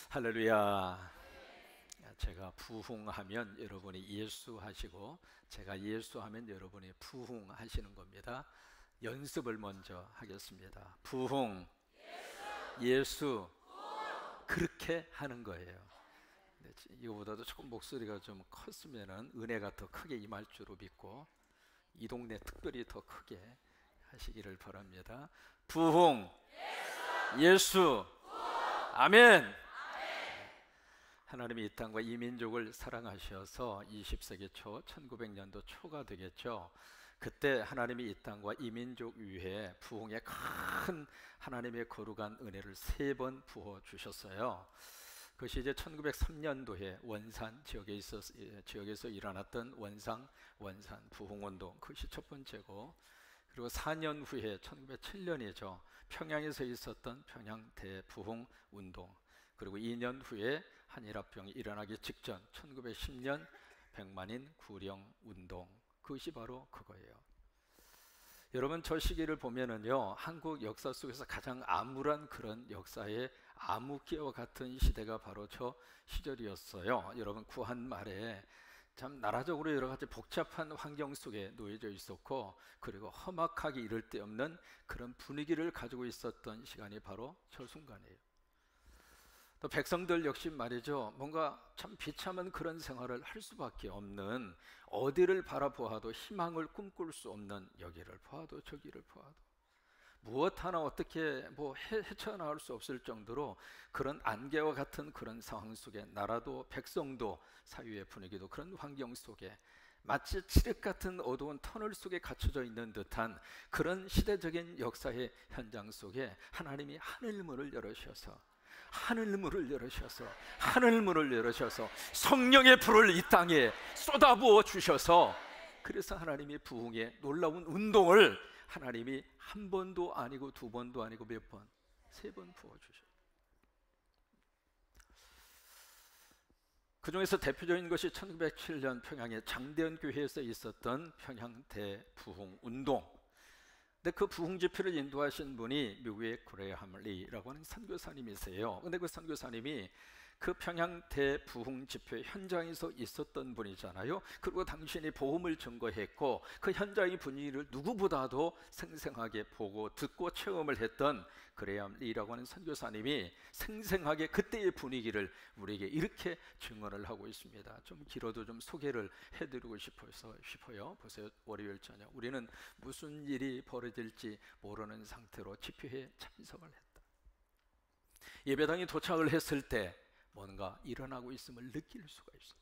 할렐루야. 제가 부흥하면 여러분이 예수 하시고, 제가 예수 하면 여러분이 부흥하시는 겁니다. 연습을 먼저 하겠습니다. 부흥, 예수, 그렇게 하는 거예요. 이거보다도 조금 목소리가 좀 컸으면 은혜가 더 크게 임할 줄로 믿고, 이 동네 특별히 더 크게 하시기를 바랍니다. 부흥, 예수, 아멘. 하나님이 이 땅과 이 민족을 사랑하셔서 20세기 초 1900년도 초가 되겠죠. 그때 하나님이 이 땅과 이 민족 위에 부흥의 큰 하나님의 거룩한 은혜를 3번 부어 주셨어요. 그것이 이제 1903년도에 원산 지역에서 일어났던 원산 부흥운동, 그것이 첫 번째고, 그리고 4년 후에 1907년이죠. 평양에서 있었던 평양 대부흥운동, 그리고 2년 후에 한일합병이 일어나기 직전 1910년 백만인 구령운동, 그것이 바로 그거예요. 여러분, 저 시기를 보면은요, 한국 역사 속에서 가장 암울한 그런 역사의 암흑기와 같은 시대가 바로 저 시절이었어요. 여러분, 구한 말에 참 나라적으로 여러 가지 복잡한 환경 속에 놓여져 있었고, 그리고 험악하기 이를 데 없는 그런 분위기를 가지고 있었던 시간이 바로 저 순간이에요. 또 백성들 역시 말이죠, 뭔가 참 비참한 그런 생활을 할 수밖에 없는, 어디를 바라보아도 희망을 꿈꿀 수 없는, 여기를 보아도 저기를 보아도 무엇 하나 어떻게 헤쳐나올 수 없을 정도로 그런 안개와 같은 그런 상황 속에, 나라도 백성도 사회의 분위기도 그런 환경 속에 마치 칠흑 같은 어두운 터널 속에 갇혀져 있는 듯한 그런 시대적인 역사의 현장 속에 하나님이 하늘문을 열으셔서 성령의 불을 이 땅에 쏟아부어 주셔서, 그래서 하나님이 부흥의 놀라운 운동을 하나님이 한 번도 아니고 두 번도 아니고 몇 번? 3번 부어주셔요. 그 중에서 대표적인 것이 1907년 평양의 장대현 교회에서 있었던 평양 대부흥운동. 근데 그 부흥 집회를 인도하신 분이 미국의 그레이엄 리라고 하는 선교사님이세요. 근데 그 선교사님이 그 평양 대부흥 집회 현장에서 있었던 분이잖아요. 그리고 당신이 복음을 증거했고, 그 현장의 분위기를 누구보다도 생생하게 보고 듣고 체험을 했던 그레이엄 리라고 하는 선교사님이 생생하게 그때의 분위기를 우리에게 이렇게 증언을 하고 있습니다. 좀 길어도 좀 소개를 해드리고 싶어요. 보세요. 월요일 저녁 우리는 무슨 일이 벌어질지 모르는 상태로 집회에 참석을 했다. 예배당에 도착을 했을 때 뭔가 일어나고 있음을 느낄 수가 있어요.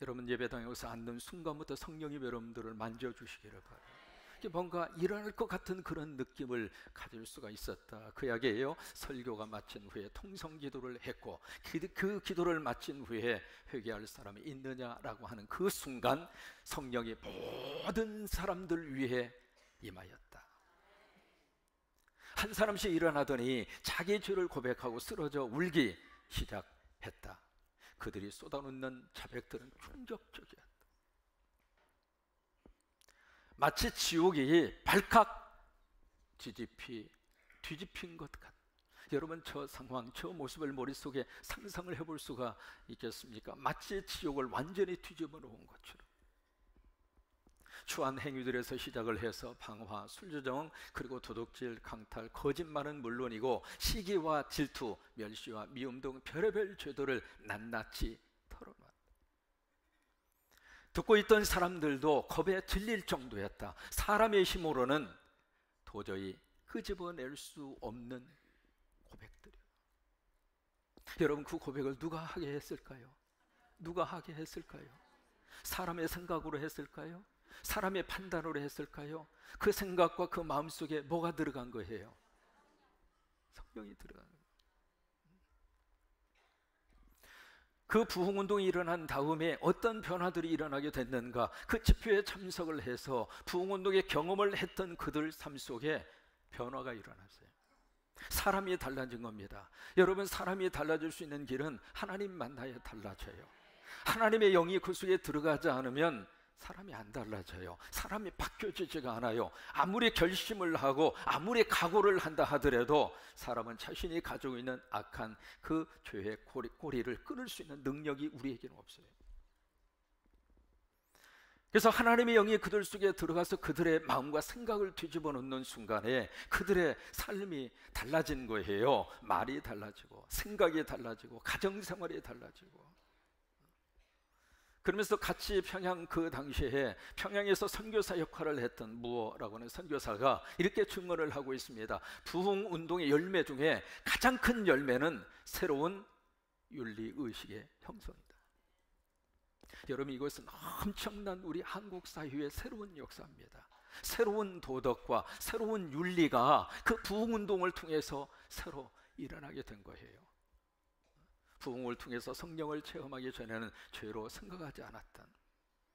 여러분, 예배당에 와서 앉는 순간부터 성령이 여러분들을 만져주시기를 바라요. 뭔가 일어날 것 같은 그런 느낌을 가질 수가 있었다, 그 이야기예요. 설교가 마친 후에 통성 기도를 했고, 그 기도를 마친 후에 회개할 사람이 있느냐라고 하는 그 순간 성령이 모든 사람들 위해 임하였다. 한 사람씩 일어나더니 자기 죄를 고백하고 쓰러져 울기 시작했다. 그들이 쏟아놓는 자백들은 충격적이었다. 마치 지옥이 발칵 뒤집힌 것 같다. 여러분, 저 상황, 저 모습을 머릿속에 상상을 해볼 수가 있겠습니까? 마치 지옥을 완전히 뒤집어 놓은 것처럼. 추한 행위들에서 시작을 해서 방화, 술주정, 그리고 도둑질, 강탈, 거짓말은 물론이고 시기와 질투, 멸시와 미움 등 별의별 죄들을 낱낱이 털어놨다. 듣고 있던 사람들도 겁에 질릴 정도였다. 사람의 힘으로는 도저히 끄집어낼 수 없는 고백들이요. 여러분, 그 고백을 누가 하게 했을까요? 사람의 생각으로 했을까요? 사람의 판단으로 했을까요? 그 생각과 그 마음속에 뭐가 들어간 거예요? 성령이 들어간 거예요. 그 부흥운동이 일어난 다음에 어떤 변화들이 일어나게 됐는가? 그 집회에 참석을 해서 부흥운동의 경험을 했던 그들 삶 속에 변화가 일어났어요. 사람이 달라진 겁니다. 여러분, 사람이 달라질 수 있는 길은 하나님 만나야 달라져요. 하나님의 영이 그 속에 들어가지 않으면 사람이 안 달라져요. 사람이 바뀌어지지가 않아요. 아무리 결심을 하고 아무리 각오를 한다 하더라도 사람은 자신이 가지고 있는 악한 그 죄의 꼬리를 끊을 수 있는 능력이 우리에게는 없어요. 그래서 하나님의 영이 그들 속에 들어가서 그들의 마음과 생각을 뒤집어 놓는 순간에 그들의 삶이 달라진 거예요. 말이 달라지고 생각이 달라지고 가정생활이 달라지고. 그러면서 같이 평양, 그 당시에 평양에서 선교사 역할을 했던 무어라고 하는 선교사가 이렇게 증언을 하고 있습니다. 부흥운동의 열매 중에 가장 큰 열매는 새로운 윤리의식의 형성이다. 여러분, 이것은 엄청난 우리 한국 사회의 새로운 역사입니다. 새로운 도덕과 새로운 윤리가 그 부흥운동을 통해서 새로 일어나게 된 거예요. 부흥을 통해서 성령을 체험하기 전에는 죄로 생각하지 않았던,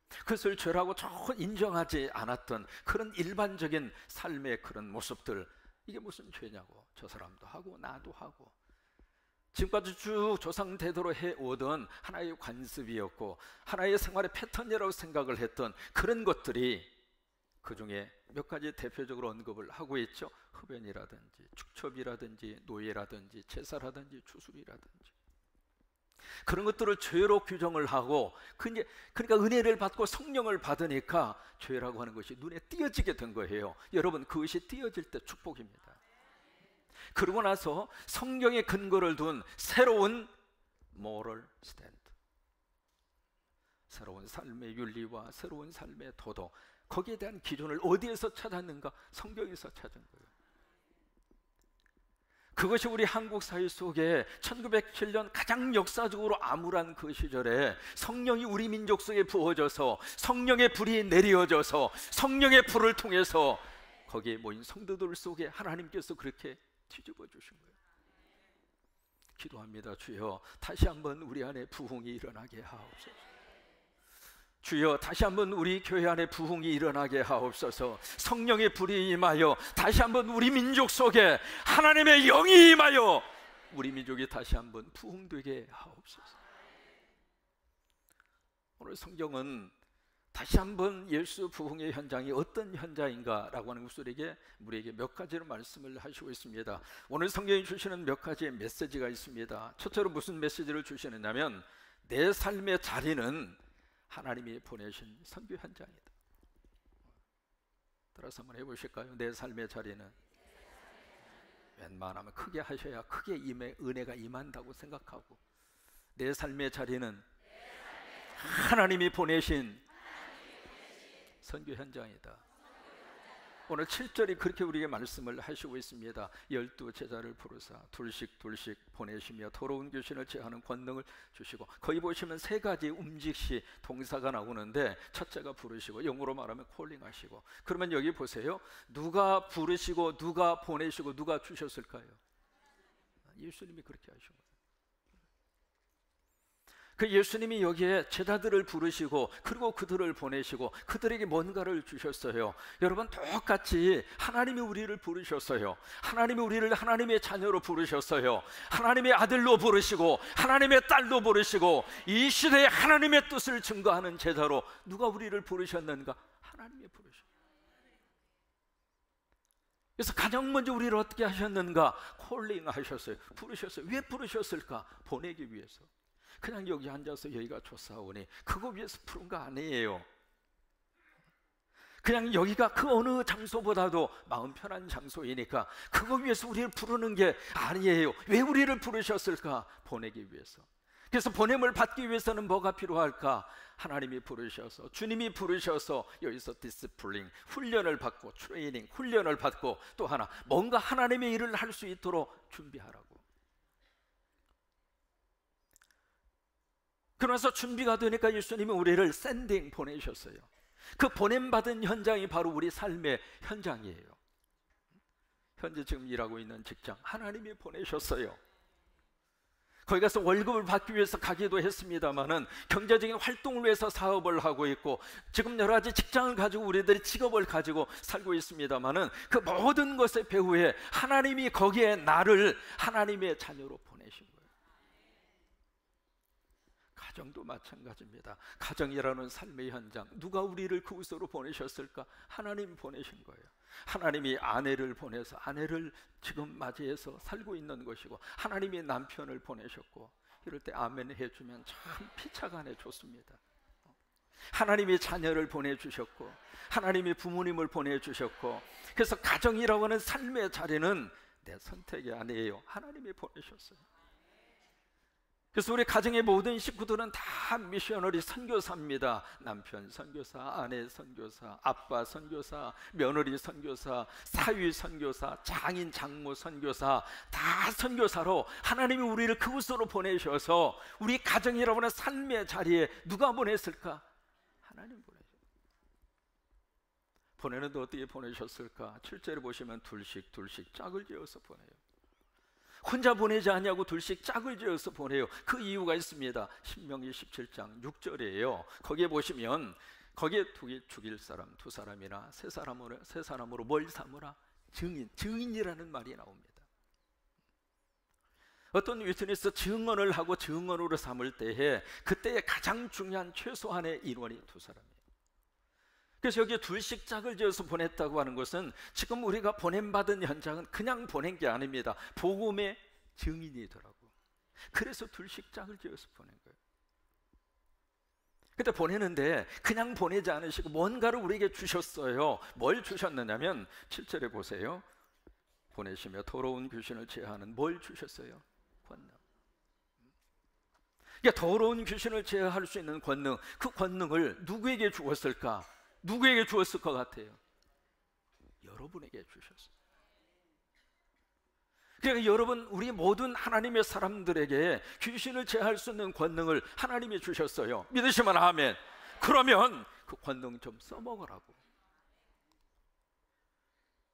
그것을 죄라고 전혀 인정하지 않았던 그런 일반적인 삶의 그런 모습들, 이게 무슨 죄냐고, 저 사람도 하고 나도 하고, 지금까지 쭉 조상 대대로 해오던 하나의 관습이었고 하나의 생활의 패턴이라고 생각을 했던 그런 것들이 그 중에 몇 가지 대표적으로 언급을 하고 있죠. 흡연이라든지 축첩이라든지 노예라든지 제사라든지 추수리라든지 그런 것들을 죄로 규정을 하고, 그러니까 은혜를 받고 성령을 받으니까 죄라고 하는 것이 눈에 띄어지게 된 거예요. 여러분, 그것이 띄어질 때 축복입니다. 그러고 나서 성경의 근거를 둔 새로운 moral stand, 새로운 삶의 윤리와 새로운 삶의 도덕, 거기에 대한 기준을 어디에서 찾았는가? 성경에서 찾은 거예요. 그것이 우리 한국 사회 속에 1907년 가장 역사적으로 암울한 그 시절에 성령이 우리 민족 속에 부어져서 성령의 불이 내려져서 성령의 불을 통해서 거기에 모인 성도들 속에 하나님께서 그렇게 뒤집어 주신 거예요. 기도합니다. 주여, 다시 한번 우리 안에 부흥이 일어나게 하옵소서. 주여, 다시 한번 우리 교회 안에 부흥이 일어나게 하옵소서. 성령의 불이 임하여 다시 한번 우리 민족 속에 하나님의 영이 임하여 우리 민족이 다시 한번 부흥되게 하옵소서. 오늘 성경은 다시 한번 예수 부흥의 현장이 어떤 현장인가라고 하는 것을 우리에게 몇 가지로 말씀을 하시고 있습니다. 오늘 성경이 주시는 몇 가지의 메시지가 있습니다. 첫째로 무슨 메시지를 주시느냐면, 내 삶의 자리는 하나님이 보내신 선교 현장이다. 따라서 한번 해보실까요? 내 삶의 자리는, 웬만하면 크게 하셔야 크게 은혜가 임한다고 생각하고, 내 삶의 자리는 하나님이 보내신 선교 현장이다. 오늘 7절이 그렇게 우리에게 말씀을 하시고 있습니다. 12 제자를 부르사 둘씩 보내시며 더러운 귀신을 제하는 권능을 주시고, 거기 보시면 세 가지 움직시 동사가 나오는데, 첫째가 부르시고, 영어로 말하면 콜링하시고. 그러면 여기 보세요. 누가 부르시고 누가 보내시고 누가 주셨을까요? 예수님이 그렇게 하신 거예요. 그 예수님이 여기에 제자들을 부르시고 그리고 그들을 보내시고 그들에게 뭔가를 주셨어요. 여러분, 똑같이 하나님이 우리를 부르셨어요. 하나님이 우리를 하나님의 자녀로 부르셨어요. 하나님의 아들로 부르시고 하나님의 딸로 부르시고, 이 시대에 하나님의 뜻을 증거하는 제자로 누가 우리를 부르셨는가? 하나님이 부르셨어요. 그래서 가장 먼저 우리를 어떻게 하셨는가? 콜링 하셨어요. 부르셨어요. 왜 부르셨을까? 보내기 위해서. 그냥 여기 앉아서 여기가 좋사오니 그거 위해서 부른 거 아니에요. 그냥 여기가 그 어느 장소보다도 마음 편한 장소이니까 그거 위해서 우리를 부르는 게 아니에요. 왜 우리를 부르셨을까? 보내기 위해서. 그래서 보냄을 받기 위해서는 뭐가 필요할까? 하나님이 부르셔서, 주님이 부르셔서 여기서 디스플링, 훈련을 받고, 트레이닝, 훈련을 받고, 또 하나 뭔가 하나님의 일을 할 수 있도록 준비하라고. 그러면서 준비가 되니까 예수님이 우리를 샌딩 보내셨어요. 그 보냄받은 현장이 바로 우리 삶의 현장이에요. 현재 지금 일하고 있는 직장, 하나님이 보내셨어요. 거기 가서 월급을 받기 위해서 가기도 했습니다마는 경제적인 활동을 위해서 사업을 하고 있고, 지금 여러 가지 직장을 가지고 우리들이 직업을 가지고 살고 있습니다마는 그 모든 것의 배후에 하나님이 거기에 나를 하나님의 자녀로 보내신 거예요. 가정도 마찬가지입니다. 가정이라는 삶의 현장, 누가 우리를 그곳으로 보내셨을까? 하나님 보내신 거예요. 하나님이 아내를 보내서 아내를 지금 맞이해서 살고 있는 것이고, 하나님이 남편을 보내셨고, 이럴 때 아멘 해주면 참 피차간에 좋습니다. 하나님이 자녀를 보내주셨고, 하나님이 부모님을 보내주셨고, 그래서 가정이라고 하는 삶의 자리는 내 선택이 아니에요. 하나님이 보내셨어요. 그래서 우리 가정의 모든 식구들은 다 미셔너리 선교사입니다. 남편 선교사, 아내 선교사, 아빠 선교사, 며느리 선교사, 사위 선교사, 장인 장모 선교사, 다 선교사로 하나님이 우리를 그곳으로 보내셔서 우리 가정이라고 하는 삶의 자리에 누가 보냈을까? 하나님 보내셨어요. 보내는데 어떻게 보내셨을까? 7절에 보시면 둘씩 짝을 지어서 보내요. 혼자 보내지 않냐고 둘씩 짝을 지어서 보내요. 그 이유가 있습니다. 신명기 17장 6절이에요. 거기에 보시면, 거기에 죽일 사람 두 사람이나 세 사람으로 뭘 삼으라? 증인이라는 말이 나옵니다. 어떤 위트니스 증언을 하고 증언으로 삼을 때에 그때의 가장 중요한 최소한의 인원이 두 사람이에요. 그래서 여기에 둘씩 짝을 지어서 보냈다고 하는 것은 지금 우리가 보냄받은 현장은 그냥 보낸 게 아닙니다. 복음의 증인이더라고. 그래서 둘씩 짝을 지어서 보낸 거예요. 근데 보내는데 그냥 보내지 않으시고 뭔가를 우리에게 주셨어요. 뭘 주셨느냐면 7절에 보세요. 보내시며 더러운 귀신을 제하는, 뭘 주셨어요? 권능. 그러니까 더러운 귀신을 제어할 수 있는 권능, 그 권능을 누구에게 주었을까? 누구에게 주었을 것 같아요? 여러분에게 주셨어요. 그러니까 여러분, 우리 모든 하나님의 사람들에게 귀신을 제어할 수 있는 권능을 하나님이 주셨어요. 믿으시면 아멘. 그러면 그 권능 좀 써먹으라고.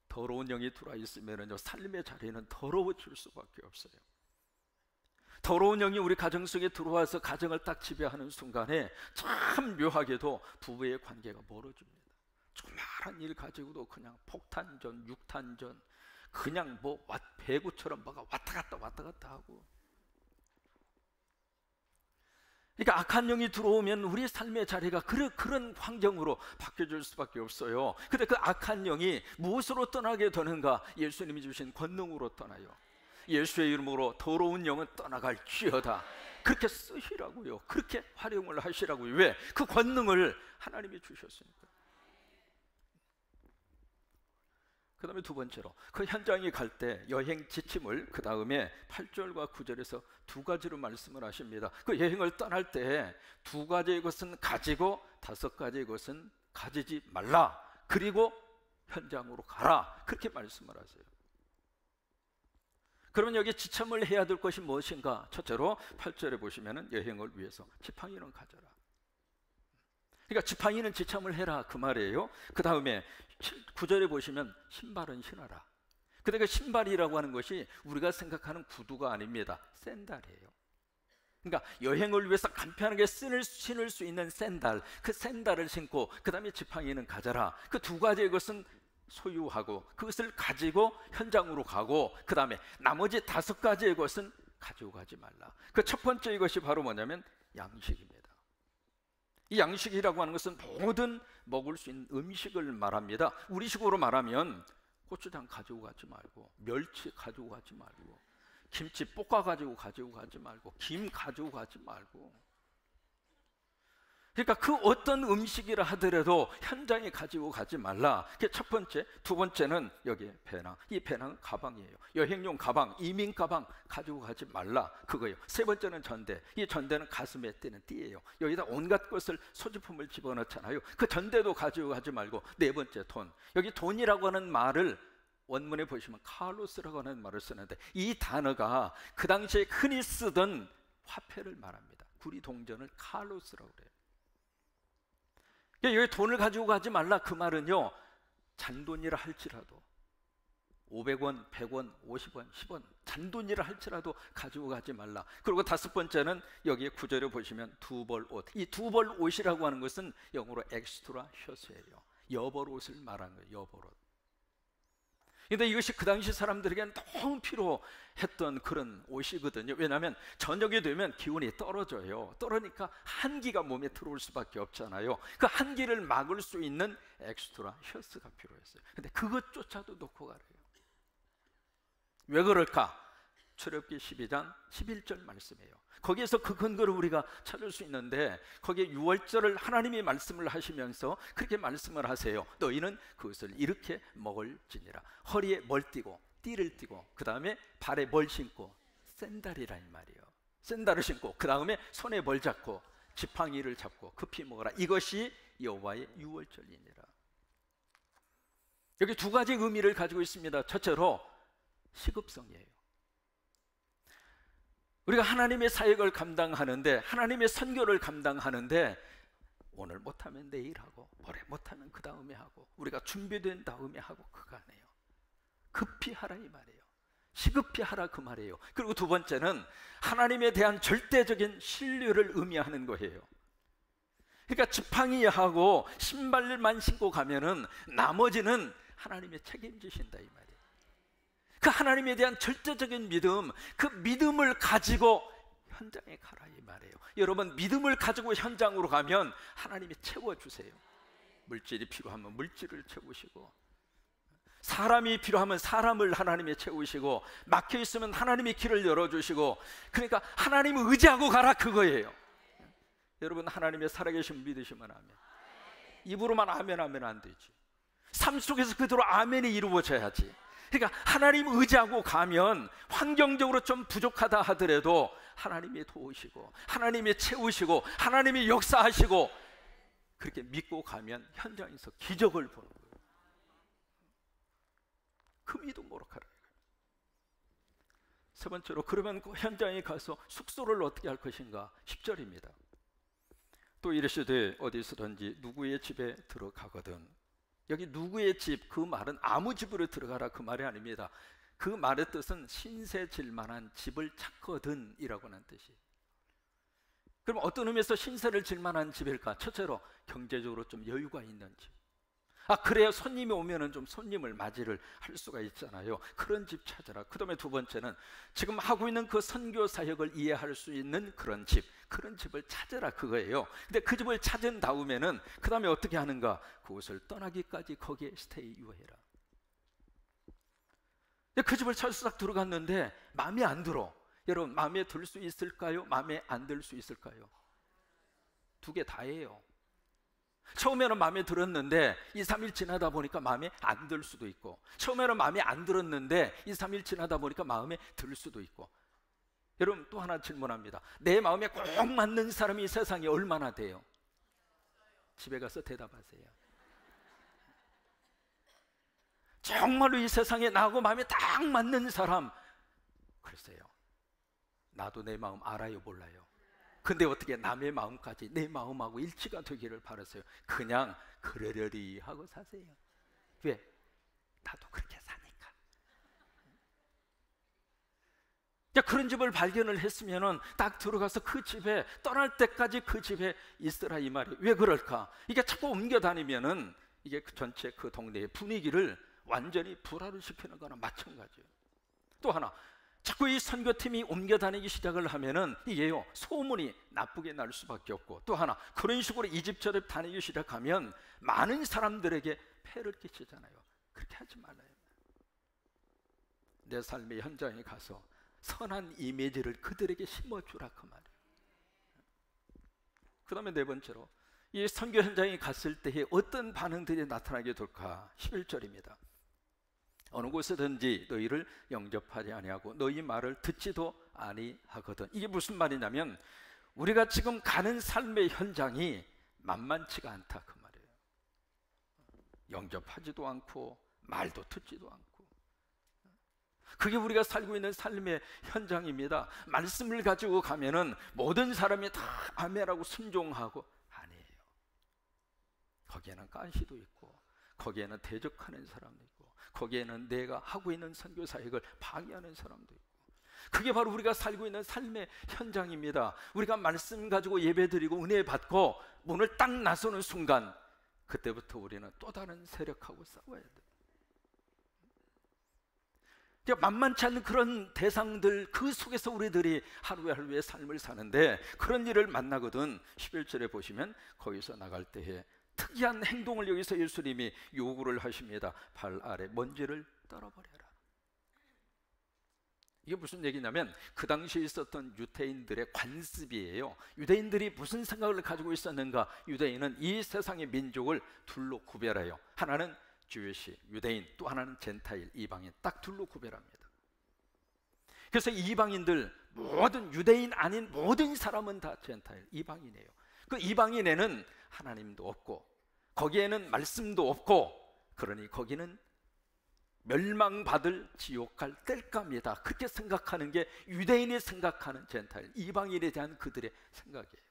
더러운 영이 들어와 있으면요, 삶의 자리는 더러워질 수밖에 없어요. 더러운 영이 우리 가정 속에 들어와서 가정을 딱 지배하는 순간에 참 묘하게도 부부의 관계가 멀어집니다. 조그마한 일 가지고도 그냥 폭탄전, 육탄전, 그냥 뭐 배구처럼 뭐가 왔다 갔다 하고. 그러니까 악한 영이 들어오면 우리 삶의 자리가 그런 환경으로 바뀌어질 수밖에 없어요. 근데 그 악한 영이 무엇으로 떠나게 되는가? 예수님이 주신 권능으로 떠나요. 예수의 이름으로 더러운 영은 떠나갈지어다. 그렇게 쓰시라고요. 그렇게 활용을 하시라고요. 왜? 그 권능을 하나님이 주셨으니까. 그 다음에 두 번째로, 그 현장에 갈 때 여행 지침을 그 다음에 8절과 9절에서 두 가지로 말씀을 하십니다. 그 여행을 떠날 때 두 가지의 것은 가지고 5가지의 것은 가지지 말라. 그리고 현장으로 가라. 그렇게 말씀을 하세요. 그러면 여기 지참을 해야 될 것이 무엇인가? 첫째로 8절에 보시면 여행을 위해서 지팡이는 가져라. 그러니까 지팡이는 지참을 해라, 그 말이에요. 그 다음에 9절에 보시면 신발은 신어라. 그러니까 신발이라고 하는 것이 우리가 생각하는 구두가 아닙니다. 샌들이에요. 그러니까 여행을 위해서 간편하게 신을 수 있는 샌들, 그 샌들을 신고 그 다음에 지팡이는 가져라. 그 두 가지의 것은 소유하고 그것을 가지고 현장으로 가고, 그 다음에 나머지 5가지의 것은 가지고 가지 말라. 그 첫 번째 이것이 바로 뭐냐면 양식입니다. 이 양식이라고 하는 것은 모든 먹을 수 있는 음식을 말합니다. 우리식으로 말하면 고추장 가지고 가지 말고, 멸치 가지고 가지 말고, 김치 볶아 가지고 가지 말고, 김 가지고 가지 말고. 그러니까 그 어떤 음식이라 하더라도 현장에 가지고 가지 말라. 그게 첫 번째. 두 번째는 여기에 배낭. 이 배낭은 가방이에요. 여행용 가방, 이민 가방 가지고 가지 말라, 그거예요. 세 번째는 전대. 이 전대는 가슴에 띠는 띠예요. 여기다 온갖 것을, 소지품을 집어넣잖아요. 그 전대도 가지고 가지 말고. 네 번째, 돈. 여기 돈이라고 하는 말을 원문에 보시면 칼로스라고 하는 말을 쓰는데, 이 단어가 그 당시에 흔히 쓰던 화폐를 말합니다. 구리 동전을 칼로스라고 그래요. 여기 돈을 가지고 가지 말라, 그 말은요, 잔돈이라 할지라도 500원, 100원, 50원, 10원 잔돈이라 할지라도 가지고 가지 말라. 그리고 5번째는 여기에 9절에 보시면 두벌 옷. 이 두벌 옷이라고 하는 것은 영어로 엑스트라 셔츠예요. 여벌 옷을 말하는 거예요. 여벌 옷. 근데 이것이 그 당시 사람들에게는 너무 필요했던 그런 옷이거든요. 왜냐하면 저녁이 되면 기온이 떨어져요. 떨어지니까 한기가 몸에 들어올 수밖에 없잖아요. 그 한기를 막을 수 있는 엑스트라 셔츠가 필요했어요. 근데 그것조차도 놓고 가래요. 왜 그럴까? 출애굽기 12장 11절 말씀이에요. 거기에서 그 근거를 우리가 찾을 수 있는데, 거기에 유월절을 하나님이 말씀을 하시면서 그렇게 말씀을 하세요. 너희는 그것을 이렇게 먹을지니라. 허리에 뭘 띠고, 띠를 띠고, 그 다음에 발에 뭘 신고, 샌달이라 이 말이에요. 샌달을 신고, 그 다음에 손에 뭘 잡고, 지팡이를 잡고 급히 먹어라. 이것이 여호와의 유월절이니라. 여기 두 가지 의미를 가지고 있습니다. 첫째로 시급성이에요. 우리가 하나님의 사역을 감당하는데, 하나님의 선교를 감당하는데, 오늘 못하면 내일 하고, 모레 못하면 그 다음에 하고, 우리가 준비된 다음에 하고, 그거 아니에요. 급히 하라 이 말이에요. 시급히 하라 그 말이에요. 그리고 두 번째는 하나님에 대한 절대적인 신뢰를 의미하는 거예요. 그러니까 지팡이하고 신발만 신고 가면은 나머지는 하나님의 책임지신다 이 말이에요. 그 하나님에 대한 절대적인 믿음, 그 믿음을 가지고 현장에 가라 이 말이에요. 여러분, 믿음을 가지고 현장으로 가면 하나님이 채워주세요. 물질이 필요하면 물질을 채우시고, 사람이 필요하면 사람을 하나님이 채우시고, 막혀있으면 하나님이 길을 열어주시고, 그러니까 하나님을 의지하고 가라 그거예요. 여러분, 하나님의 살아계신 믿으시면 아멘. 입으로만 아멘 하면 안 되지. 삶 속에서 그대로 아멘이 이루어져야지. 그러니까 하나님 의지하고 가면 환경적으로 좀 부족하다 하더라도 하나님이 도우시고, 하나님이 채우시고, 하나님이 역사하시고, 그렇게 믿고 가면 현장에서 기적을 보는 거예요. 그 믿음 모락하라. 세 번째로, 그러면 그 현장에 가서 숙소를 어떻게 할 것인가? 10절입니다. 또 이르시되 어디서든지 누구의 집에 들어가거든. 여기 누구의 집, 그 말은 아무 집으로 들어가라 그 말이 아닙니다. 그 말의 뜻은 신세 질만한 집을 찾거든 이라고 하는 뜻이에요. 그럼 어떤 의미에서 신세를 질만한 집일까? 첫째로 경제적으로 좀 여유가 있는 집. 그래야 손님이 오면은 좀 손님을 맞이를 할 수가 있잖아요. 그런 집 찾아라. 그 다음에 두 번째는 지금 하고 있는 그 선교 사역을 이해할 수 있는 그런 집, 그런 집을 찾아라 그거예요. 근데 그 집을 찾은 다음에는 그 다음에 어떻게 하는가? 그곳을 떠나기까지 거기에 스테이 유해라. 그 집을 찾아서 딱 들어갔는데 마음에 안 들어. 여러분, 마음에 들 수 있을까요? 마음에 안 들 수 있을까요? 두 개 다예요. 처음에는 마음에 들었는데 2, 3일 지나다 보니까 마음에 안 들 수도 있고, 처음에는 마음에 안 들었는데 2, 3일 지나다 보니까 마음에 들 수도 있고. 여러분, 또 하나 질문합니다. 내 마음에 꼭 맞는 사람이 이 세상에 얼마나 돼요? 집에 가서 대답하세요. 정말로 이 세상에 나하고 마음에 딱 맞는 사람, 글쎄요, 나도 내 마음 알아요 몰라요? 근데 어떻게 남의 마음까지 내 마음하고 일치가 되기를 바라세요? 그냥 그러려니 하고 사세요. 왜? 나도 그렇게 사니까. 그런 집을 발견을 했으면은 딱 들어가서 그 집에 떠날 때까지 그 집에 있으라 이 말이에요. 왜 그럴까? 이게 자꾸 옮겨 다니면은 이게 전체 그 동네의 분위기를 완전히 불화를 시키는 거나 마찬가지예요. 또 하나, 자꾸 이 선교팀이 옮겨 다니기 시작을 하면은 이게요, 소문이 나쁘게 날 수밖에 없고, 또 하나, 그런 식으로 이 집 저 집 다니기 시작하면 많은 사람들에게 폐를 끼치잖아요. 그렇게 하지 말아요. 내 삶의 현장에 가서 선한 이미지를 그들에게 심어주라 그 말이에요. 그 다음에 네 번째로, 이 선교 현장에 갔을 때에 어떤 반응들이 나타나게 될까? 11절입니다. 어느 곳에든지 너희를 영접하지 아니하고 너희 말을 듣지도 아니하거든. 이게 무슨 말이냐면, 우리가 지금 가는 삶의 현장이 만만치가 않다 그 말이에요. 영접하지도 않고 말도 듣지도 않고, 그게 우리가 살고 있는 삶의 현장입니다. 말씀을 가지고 가면은 모든 사람이 다 아멘하고 순종하고, 아니에요. 거기에는 깐시도 있고, 거기에는 대적하는 사람도 있고, 거기에는 내가 하고 있는 선교 사역을 방해하는 사람도 있고, 그게 바로 우리가 살고 있는 삶의 현장입니다. 우리가 말씀 가지고 예배드리고 은혜 받고 문을 딱 나서는 순간, 그때부터 우리는 또 다른 세력하고 싸워야 돼요. 만만치 않은 그런 대상들, 그 속에서 우리들이 하루의 삶을 사는데 그런 일을 만나거든. 11절에 보시면 거기서 나갈 때에 특이한 행동을 여기서 예수님이 요구를 하십니다. 발 아래 먼지를 떨어버려라. 이게 무슨 얘기냐면 그 당시에 있었던 유대인들의 관습이에요. 유대인들이 무슨 생각을 가지고 있었는가? 유대인은 이 세상의 민족을 둘로 구별해요. 하나는 주유시, 유대인, 또 하나는 젠타일, 이방인, 딱 둘로 구별합니다. 그래서 이방인들, 모든 유대인 아닌 모든 사람은 다 젠타일, 이방인이에요. 그 이방인에는 하나님도 없고 거기에는 말씀도 없고, 그러니 거기는 멸망받을 지옥 갈 뗄감이다. 그렇게 생각하는 게 유대인이 생각하는 젠타일, 이방인에 대한 그들의 생각이에요.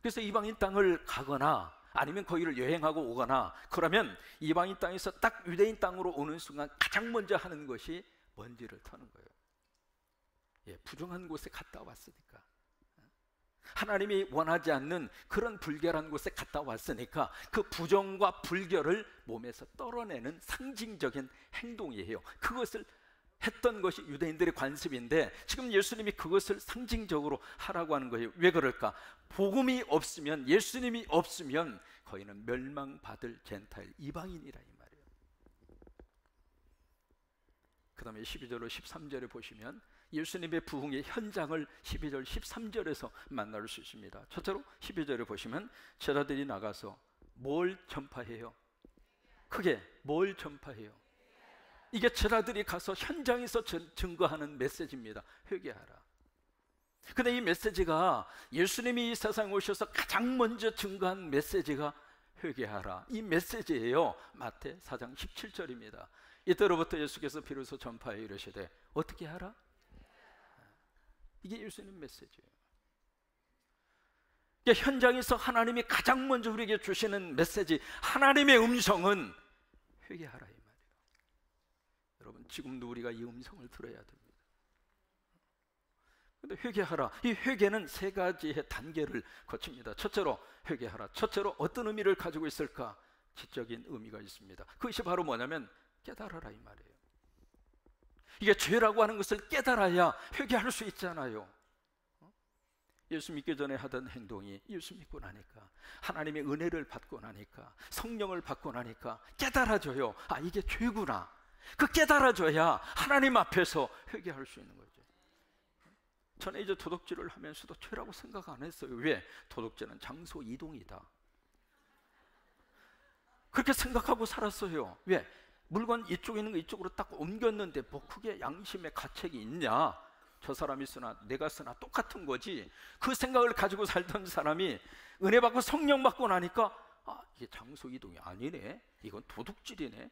그래서 이방인 땅을 가거나 아니면 거기를 여행하고 오거나 그러면 이방인 땅에서 딱 유대인 땅으로 오는 순간 가장 먼저 하는 것이 먼지를 터는 거예요. 부정한 곳에 갔다 왔으니까, 하나님이 원하지 않는 그런 불결한 곳에 갔다 왔으니까 그 부정과 불결을 몸에서 떨어내는 상징적인 행동이에요. 그것을 했던 것이 유대인들의 관습인데 지금 예수님이 그것을 상징적으로 하라고 하는 거예요. 왜 그럴까? 복음이 없으면, 예수님이 없으면 거기는 멸망받을 젠타일, 이방인이라 이 말이에요. 그 다음에 12절로 13절에 보시면 예수님의 부흥의 현장을 12절, 13절에서 만날 수 있습니다. 첫째로 12절에 보시면 제자들이 나가서 뭘 전파해요? 크게 뭘 전파해요? 이게 제자들이 가서 현장에서 증거하는 메시지입니다. 회개하라. 근데 이 메시지가, 예수님이 이 세상에 오셔서 가장 먼저 증거한 메시지가 회개하라, 이 메시지예요. 마태 4장 17절입니다. 이때로부터 예수께서 비로소 전파해 이르시되 어떻게 하라? 이게 예수님 메시지예요. 그러니까 현장에서 하나님이 가장 먼저 우리에게 주시는 메시지, 하나님의 음성은 회개하라 이 말이에요. 여러분, 지금도 우리가 이 음성을 들어야 됩니다. 근데 회개하라, 이 회개는 세 가지의 단계를 거칩니다. 첫째로 회개하라. 첫째로 어떤 의미를 가지고 있을까? 지적인 의미가 있습니다. 그것이 바로 뭐냐면 깨달아라 이 말이에요. 이게 죄라고 하는 것을 깨달아야 회개할 수 있잖아요. 예수 믿기 전에 하던 행동이 예수 믿고 나니까, 하나님의 은혜를 받고 나니까, 성령을 받고 나니까 깨달아져요. 아, 이게 죄구나. 그 깨달아져야 하나님 앞에서 회개할 수 있는 거죠. 저는 이제 도둑질을 하면서도 죄라고 생각 안 했어요. 왜? 도둑질은 장소 이동이다, 그렇게 생각하고 살았어요. 왜? 물건 이쪽에 있는 거 이쪽으로 딱 옮겼는데 뭐 크게 양심의 가책이 있냐? 저 사람이 쓰나 내가 쓰나 똑같은 거지. 그 생각을 가지고 살던 사람이 은혜 받고 성령 받고 나니까 아, 이게 장소 이동이 아니네, 이건 도둑질이네.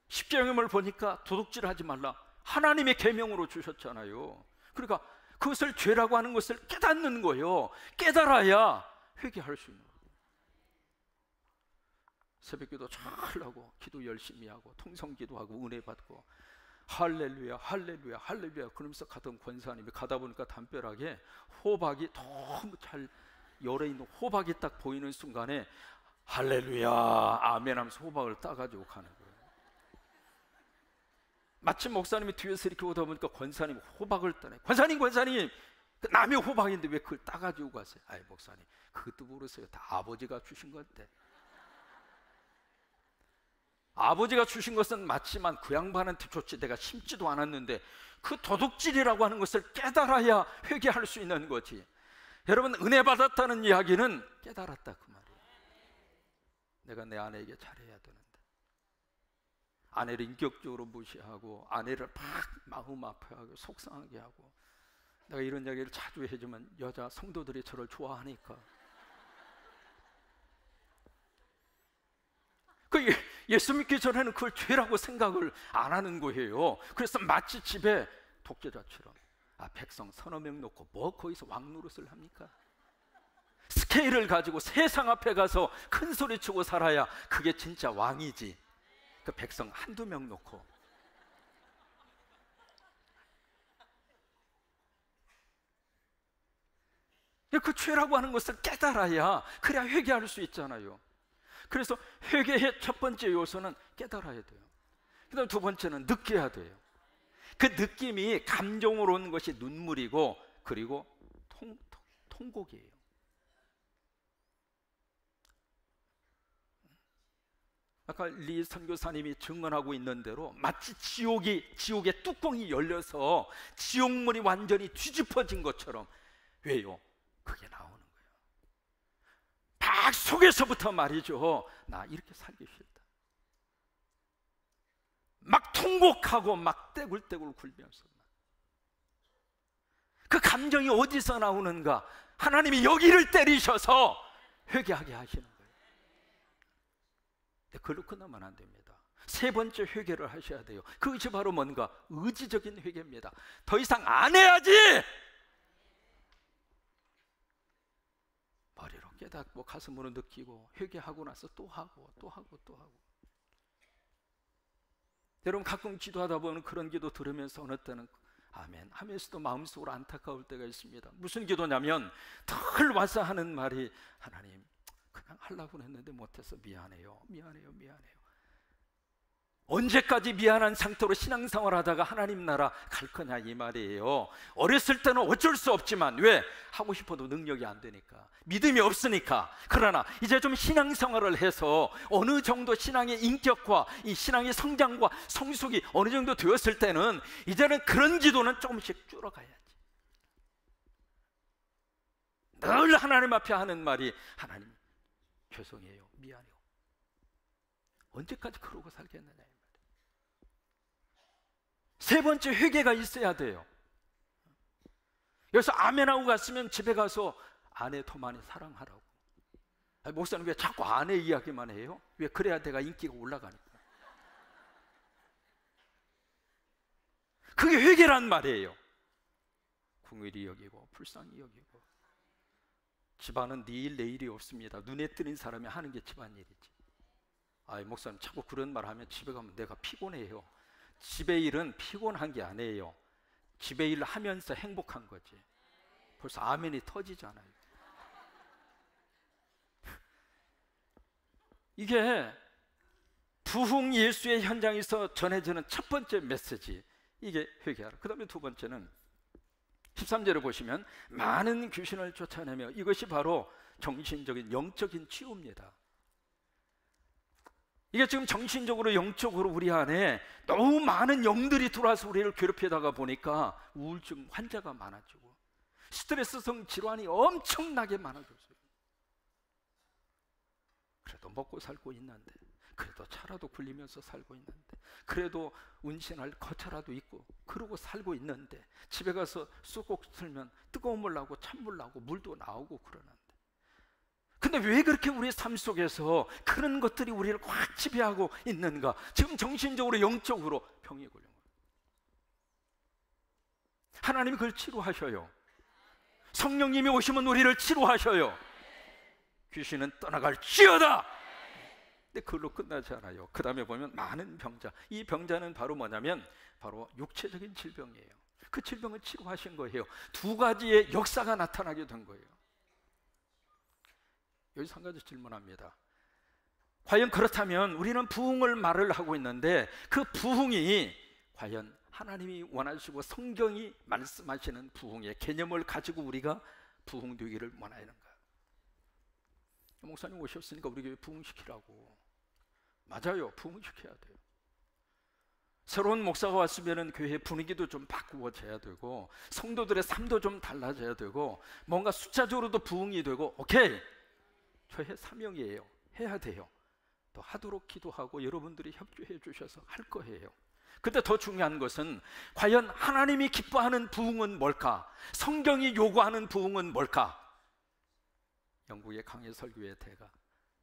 십계명을 보니까 도둑질 하지 말라, 하나님의 계명으로 주셨잖아요. 그러니까 그것을 죄라고 하는 것을 깨닫는 거예요. 깨달아야 회개할 수 있는 거예요. 새벽기도 잘 하고 기도 열심히 하고 통성기도하고 은혜 받고 할렐루야 할렐루야 할렐루야 그러면서 가던 권사님이 가다 보니까 담벼락에 호박이 너무 잘 열어있는 호박이 딱 보이는 순간에 할렐루야 아멘 하면서 호박을 따가지고 가는 거예요. 마침 목사님이 뒤에서 이렇게 오다 보니까 권사님이 호박을 따네. 권사님 그 남의 호박인데 왜 그걸 따가지고 가세요? 아이 목사님, 그것도 모르세요. 다 아버지가 주신 건데. 아버지가 주신 것은 맞지만 그 양반한테 줬지 내가 심지도 않았는데, 그 도둑질이라고 하는 것을 깨달아야 회개할 수 있는 거지. 여러분, 은혜 받았다는 이야기는 깨달았다 그 말이에요. 내가 내 아내에게 잘해야 되는데, 아내를 인격적으로 무시하고 아내를 막 마음 아파하고 속상하게 하고, 내가 이런 이야기를 자주 해주면 여자 성도들이 저를 좋아하니까. 그 예수 믿기 전에는 그걸 죄라고 생각을 안 하는 거예요. 그래서 마치 집에 독재자처럼 백성 서너 명 놓고 뭐 거기서 왕 노릇을 합니까? 스케일을 가지고 세상 앞에 가서 큰 소리 치고 살아야 그게 진짜 왕이지. 그 백성 한두 명 놓고. 그 죄라고 하는 것을 깨달아야, 그래야 회개할 수 있잖아요. 그래서 회개의 첫 번째 요소는 깨달아야 돼요. 그 다음 두 번째는 느껴야 돼요. 그 느낌이 감정으로 오는 것이 눈물이고, 그리고 통곡이에요. 아까 리 선교사님이 증언하고 있는 대로 마치 지옥의 뚜껑이 열려서 지옥문이 완전히 뒤집어진 것처럼. 왜요? 그게 나오는 거예요. 막 속에서부터 말이죠. 나 이렇게 살기 싫다. 막 통곡하고 막 떼굴떼굴 굴면서. 그 감정이 어디서 나오는가? 하나님이 여기를 때리셔서 회개하게 하시는 거예요. 그걸로 끝나면 안 됩니다. 세 번째 회개를 하셔야 돼요. 그것이 바로 뭔가? 의지적인 회개입니다. 더 이상 안 해야지! 머리로 깨닫고 가슴으로 느끼고 회개하고 나서 또 하고 또 하고 또 하고. 여러분 가끔 기도하다 보면 그런 기도 들으면서 어느 때는 아멘 하면서도 마음속으로 안타까울 때가 있습니다. 무슨 기도냐면 늘 와서 하는 말이 하나님 그냥 하려고 했는데 못해서 미안해요. 언제까지 미안한 상태로 신앙생활 하다가 하나님 나라 갈 거냐 이 말이에요. 어렸을 때는 어쩔 수 없지만 왜? 하고 싶어도 능력이 안 되니까, 믿음이 없으니까. 그러나 이제 좀 신앙생활을 해서 어느 정도 신앙의 인격과 이 신앙의 성장과 성숙이 어느 정도 되었을 때는 이제는 그런 기도는 조금씩 줄어가야지. 늘 하나님 앞에 하는 말이 하나님 죄송해요, 미안해요. 언제까지 그러고 살겠느냐. 세 번째 회개가 있어야 돼요. 여기서 아멘하고 갔으면 집에 가서 아내 더 많이 사랑하라고. 아니, 목사님 왜 자꾸 아내 이야기만 해요? 왜? 그래야 내가 인기가 올라가니까. 그게 회개란 말이에요. 궁일이 여기고 불쌍히 여기고. 집안은 내일 내일이 없습니다. 눈에 띄는 사람이 하는 게 집안일이지. 아이 목사님 자꾸 그런 말 하면 집에 가면 내가 피곤해요. 집의 일은 피곤한 게 아니에요. 집의 일을 하면서 행복한 거지. 벌써 아멘이 터지잖아요. 이게 부흥 예수의 현장에서 전해지는 첫 번째 메시지, 이게 회개하라. 그 다음에 두 번째는 13절을 보시면 많은 귀신을 쫓아내며, 이것이 바로 정신적인 영적인 치유입니다. 이게 지금 정신적으로 영적으로 우리 안에 너무 많은 영들이 들어와서 우리를 괴롭히다가 보니까 우울증 환자가 많아지고 스트레스성 질환이 엄청나게 많아졌어요. 그래도 먹고 살고 있는데, 그래도 차라도 굴리면서 살고 있는데, 그래도 운신할 거차라도 있고 그러고 살고 있는데, 집에 가서 쑥국 틀면 뜨거운 물 나오고 찬물 나오고 물도 나오고 그러는데, 근데 왜 그렇게 우리의 삶 속에서 그런 것들이 우리를 확 지배하고 있는가? 지금 정신적으로 영적으로 병이 걸린 거예요. 하나님이 그걸 치료하셔요. 성령님이 오시면 우리를 치료하셔요. 귀신은 떠나갈지어다. 근데 그걸로 끝나지 않아요. 그 다음에 보면 많은 병자, 이 병자는 바로 뭐냐면 바로 육체적인 질병이에요. 그 질병을 치료하신 거예요. 두 가지의 역사가 나타나게 된 거예요. 여기서 한 가지 질문합니다. 과연 그렇다면 우리는 부흥을 말을 하고 있는데, 그 부흥이 과연 하나님이 원하시고 성경이 말씀하시는 부흥의 개념을 가지고 우리가 부흥되기를 원하는가? 목사님 오셨으니까 우리 교회 부흥시키라고. 맞아요, 부흥시켜야 돼요. 새로운 목사가 왔으면 교회 분위기도 좀 바꾸어져야 되고, 성도들의 삶도 좀 달라져야 되고, 뭔가 숫자적으로도 부흥이 되고, 오케이, 저의 사명이에요. 해야 돼요. 또 하도록 기도하고 여러분들이 협조해 주셔서 할 거예요. 근데 더 중요한 것은 과연 하나님이 기뻐하는 부흥은 뭘까? 성경이 요구하는 부흥은 뭘까? 영국의 강해 설교의 대가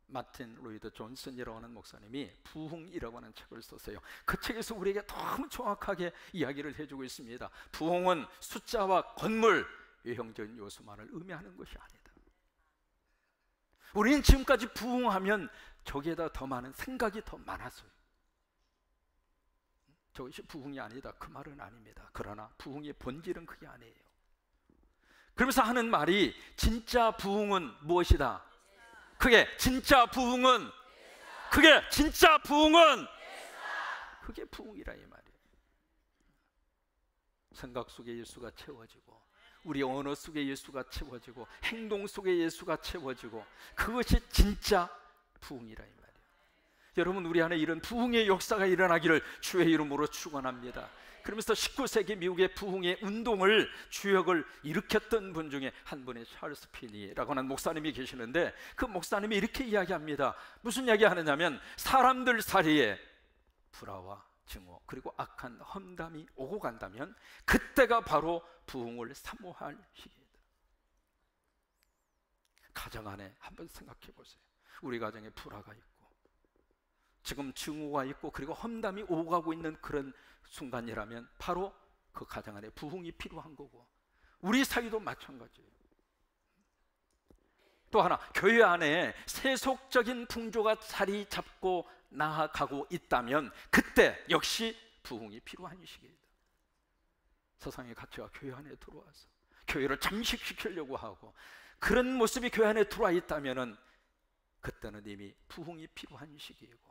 마틴 로이드 존슨이라고 하는 목사님이 부흥이라고 하는 책을 썼어요. 그 책에서 우리에게 너무 정확하게 이야기를 해주고 있습니다. 부흥은 숫자와 건물, 외형적인 요소만을 의미하는 것이 아니다. 우리는 지금까지 부흥하면 저기에다 더 많은 생각이 더 많았어요. 저것이 부흥이 아니다, 그 말은 아닙니다. 그러나 부흥의 본질은 그게 아니에요. 그러면서 하는 말이 진짜 부흥은 무엇이다? 그게 진짜 부흥은 그게 진짜 부흥은 그게 부흥이라 이 말이에요. 생각 속에 예수가 채워지고, 우리 언어 속에 예수가 채워지고, 행동 속에 예수가 채워지고, 그것이 진짜 부흥이라 이 말이에요. 여러분, 우리 안에 이런 부흥의 역사가 일어나기를 주의 이름으로 축원합니다. 그러면서 19세기 미국의 부흥의 운동을 주역을 일으켰던 분 중에 한 분이 찰스 피니라고 하는 목사님이 계시는데, 그 목사님이 이렇게 이야기합니다. 무슨 이야기 하느냐면, 사람들 사이에 불화와 증오 그리고 악한 험담이 오고 간다면 그때가 바로 부흥을 사모할 시기이다. 가정 안에 한번 생각해 보세요. 우리 가정에 불화가 있고 지금 증오가 있고 그리고 험담이 오고 가고 있는 그런 순간이라면 바로 그 가정 안에 부흥이 필요한 거고, 우리 사이도 마찬가지예요. 또 하나, 교회 안에 세속적인 풍조가 자리 잡고 나아가고 있다면 그때 역시 부흥이 필요한 시기이다. 세상의 가치가 교회 안에 들어와서 교회를 잠식시키려고 하고 그런 모습이 교회 안에 들어와 있다면 그때는 이미 부흥이 필요한 시기이고,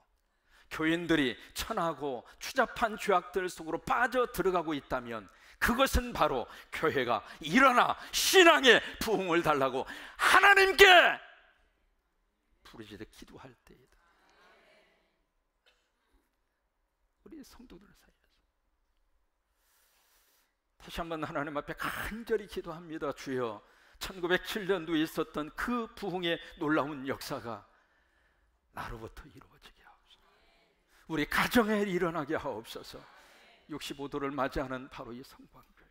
교인들이 천하고 추잡한 죄악들 속으로 빠져 들어가고 있다면 그것은 바로 교회가 일어나 신앙의 부흥을 달라고 하나님께 부르짖어 기도할 때이다. 우리 성도들 사이에서 다시 한번 하나님 앞에 간절히 기도합니다. 주여, 1907년도에 있었던 그 부흥의 놀라운 역사가 나로부터 이루어지게 하옵소서. 우리 가정에 일어나게 하옵소서. 65도를 맞이하는 바로 이 성광교회,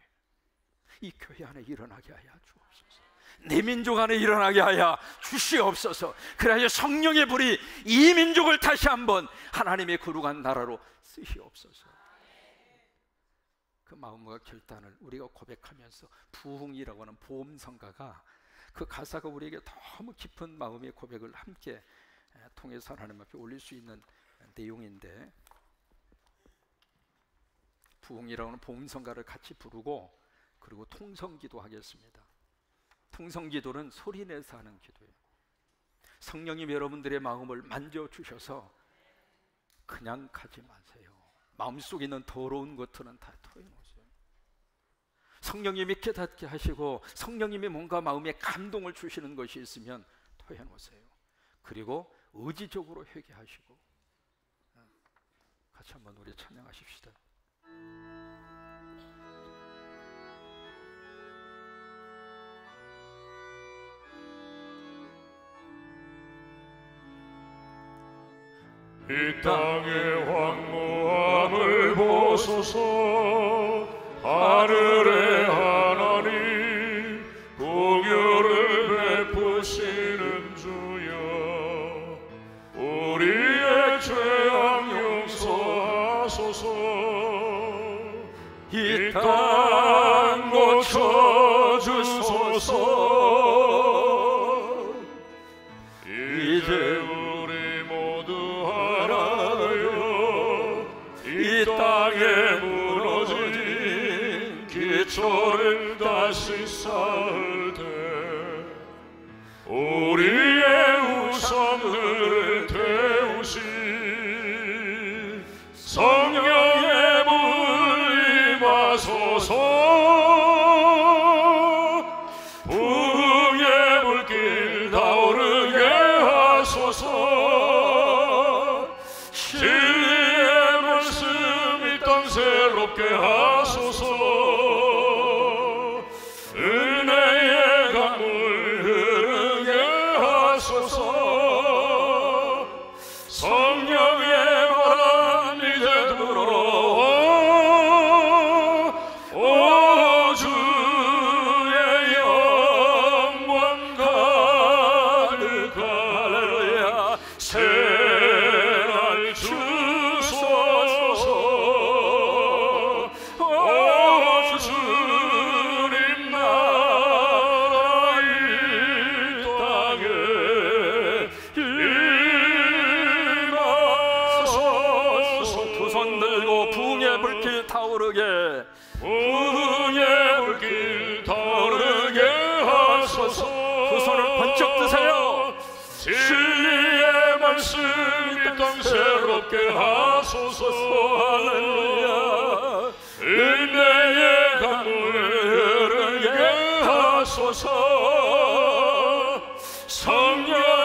이 교회 안에 일어나게 하여 주옵소서. 내 민족 안에 일어나게 하여 주시옵소서. 그래야 성령의 불이 이 민족을 다시 한번 하나님의 거룩한 나라로 쓰시옵소서. 그 마음과 결단을 우리가 고백하면서, 부흥이라고 하는 보험성가가, 그 가사가 우리에게 너무 깊은 마음의 고백을 함께 통해서 하나님 앞에 올릴 수 있는 내용인데, 부흥이라고 하는 보험성가를 같이 부르고 그리고 통성기도 하겠습니다. 통성기도는 소리내서 하는 기도예요. 성령님 여러분들의 마음을 만져주셔서 그냥 가지 마세요. 마음속에 있는 더러운 것들은 다 토해놓으세요. 성령님이 깨닫게 하시고 성령님이 뭔가 마음에 감동을 주시는 것이 있으면 토해놓으세요. 그리고 의지적으로 회개하시고, 같이 한번 우리 찬양하십시다. 이 땅의 황무함을 보소서. 하늘의 하나님, 공유를 베푸시는 주여, 우리의 죄악 용서하소서. 이 땅 고쳐주소서. 이제 우리 모두 하나여 이 땅에 무너진 기초를 다시 쌓을 때 우리의 우상을 태우신 성령의 물 임하소서. 부흥의 물길 타오르게 하소서. 진리의 말씀 이 땅 새롭게 하소서. 은혜의 강물 흐르게 하소서. 성령의 바람 이제 들어와. 오 주의 영광 가득 할렐루야. 새날 주소서. 오 주님 나라 이 땅에 임하소서. 두 손 들고 부흥의 불길 타오르게, 부흥의 불길 타오르게 하소서. 두 손을 번쩍 드세요. 진리의 말씀 이 땅 새롭게 하소서. 할렐루야. 은혜의 하소서. 성령